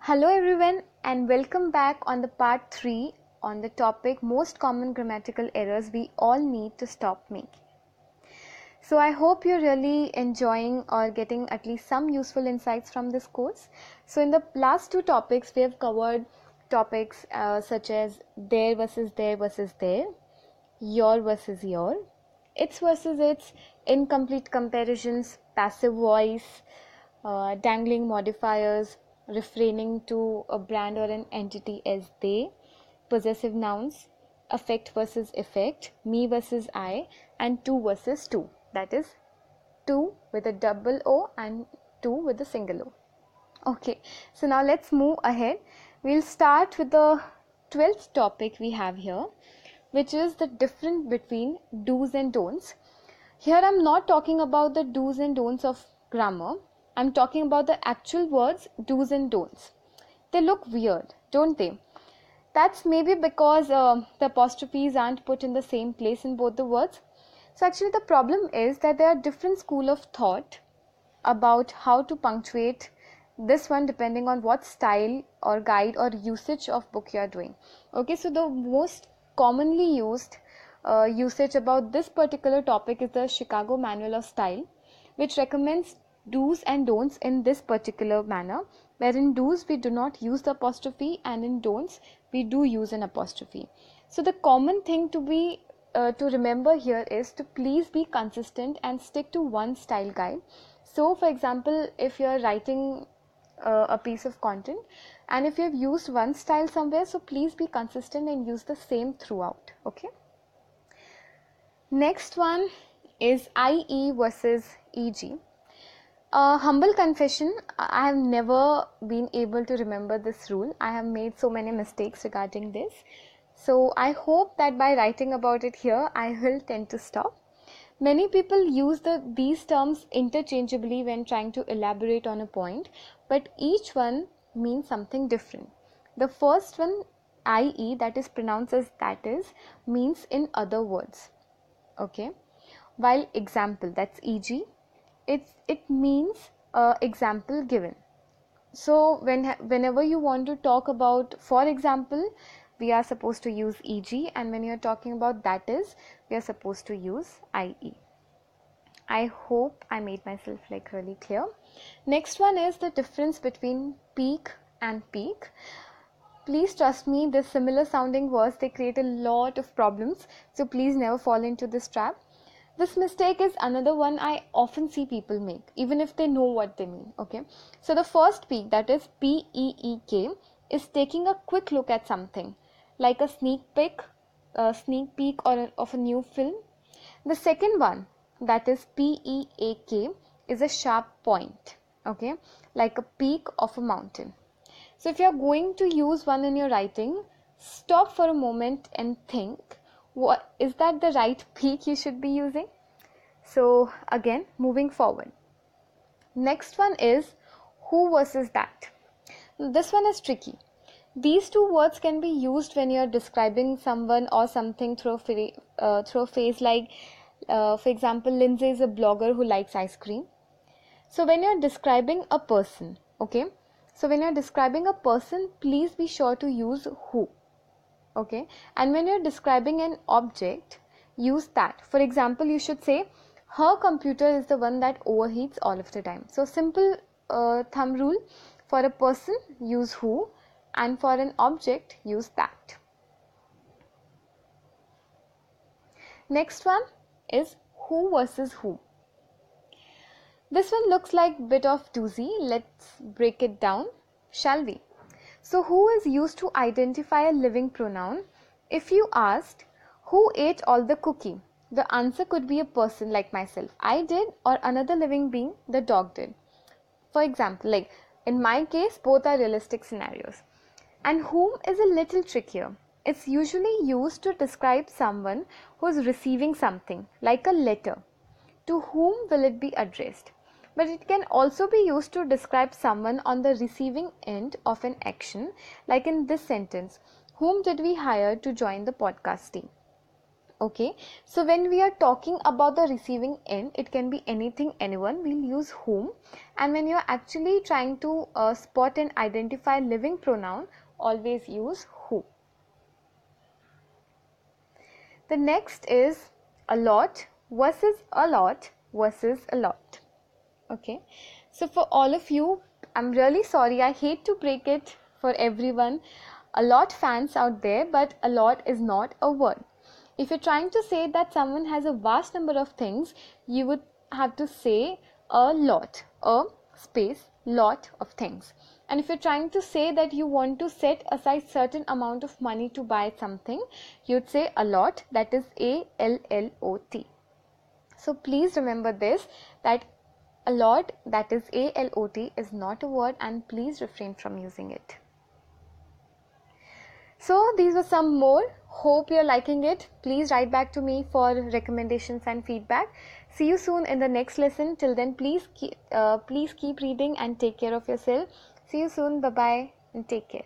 Hello everyone and welcome back on the part 3 on the topic most common grammatical errors we all need to stop making. So I hope you're really enjoying or getting at least some useful insights from this course. So in the last two topics we have covered topics such as there versus there, your versus your, its versus its, incomplete comparisons, passive voice, dangling modifiers, refraining to a brand or an entity as they, possessive nouns, affect versus effect, me versus I, and two versus two. That is two with a double O and two with a single O. Okay, so now let's move ahead. We'll start with the 12th topic we have here, which is the difference between do's and don'ts. Here I'm not talking about the do's and don'ts of grammar. I'm talking about the actual words do's and don'ts. They look weird, don't they? That's maybe because the apostrophes aren't put in the same place in both the words. So actually the problem is that there are different school of thought about how to punctuate this one depending on what style or guide or usage of book you are doing. Okay, so the most commonly used usage about this particular topic is the Chicago Manual of Style, which recommends do's and don'ts in this particular manner, where in do's we do not use the apostrophe and in don'ts we do use an apostrophe. So the common thing to remember here is to please be consistent and stick to one style guide. So for example, if you are writing a piece of content and if you have used one style somewhere, so please be consistent and use the same throughout. Okay, next one is IE versus EG. Humble confession, I have never been able to remember this rule. I have made so many mistakes regarding this. So I hope that by writing about it here, I will tend to stop. Many people use these terms interchangeably when trying to elaborate on a point, but each one means something different. The first one, IE, that is pronounced as that is, means in other words. Okay, while example, that's EG, it means example given. So whenever you want to talk about for example, we are supposed to use EG, and when you are talking about that is, we are supposed to use IE. I hope I made myself really clear. Next one is the difference between peak and peak. Please trust me, the similar sounding words, they create a lot of problems, so please never fall into this trap. This mistake is another one I often see people make, even if they know what they mean. Okay, so the first peek, that is PEEK, is taking a quick look at something, like a sneak peek of a new film. The second one, that is PEAK, is a sharp point. Okay, like a peak of a mountain. So if you are going to use one in your writing, stop for a moment and think, what is that the right peak you should be using? So again, moving forward. Next one is who versus that. This one is tricky. These two words can be used when you are describing someone or something through a phrase like, for example, Lindsay is a blogger who likes ice cream. So when you are describing a person, okay, so when you are describing a person, please be sure to use who. Okay, and when you're describing an object, use that. For example, you should say her computer is the one that overheats all of the time. So simple thumb rule, for a person use who, and for an object use that. Next one is who versus who. This one looks like a bit of doozy. Let's break it down, shall we? So who is used to identify a living pronoun. If you asked, who ate all the cookie? The answer could be a person like myself, I did, or another living being, the dog did. For example, like in my case, both are realistic scenarios. And whom is a little trickier. It's usually used to describe someone who is receiving something, like a letter. To whom will it be addressed? But it can also be used to describe someone on the receiving end of an action, like in this sentence, whom did we hire to join the podcast team? Okay, so when we are talking about the receiving end, it can be anything, anyone, we'll use whom. And when you're actually trying to spot and identify living pronoun, always use who. The next is a lot versus a lot versus a lot. Okay, so for all of you, I'm really sorry, I hate to break it for everyone, a lot fans out there, but a lot is not a word. If you're trying to say that someone has a vast number of things, you would have to say a lot, a space, lot of things. And if you're trying to say that you want to set aside certain amount of money to buy something, you'd say a lot, that is ALLOT. So please remember this, that a lot, that is ALOT, is not a word, and please refrain from using it. So these were some more. Hope you're liking it. Please write back to me for recommendations and feedback. See you soon in the next lesson. Till then, please keep reading and take care of yourself. See you soon. Bye bye and take care.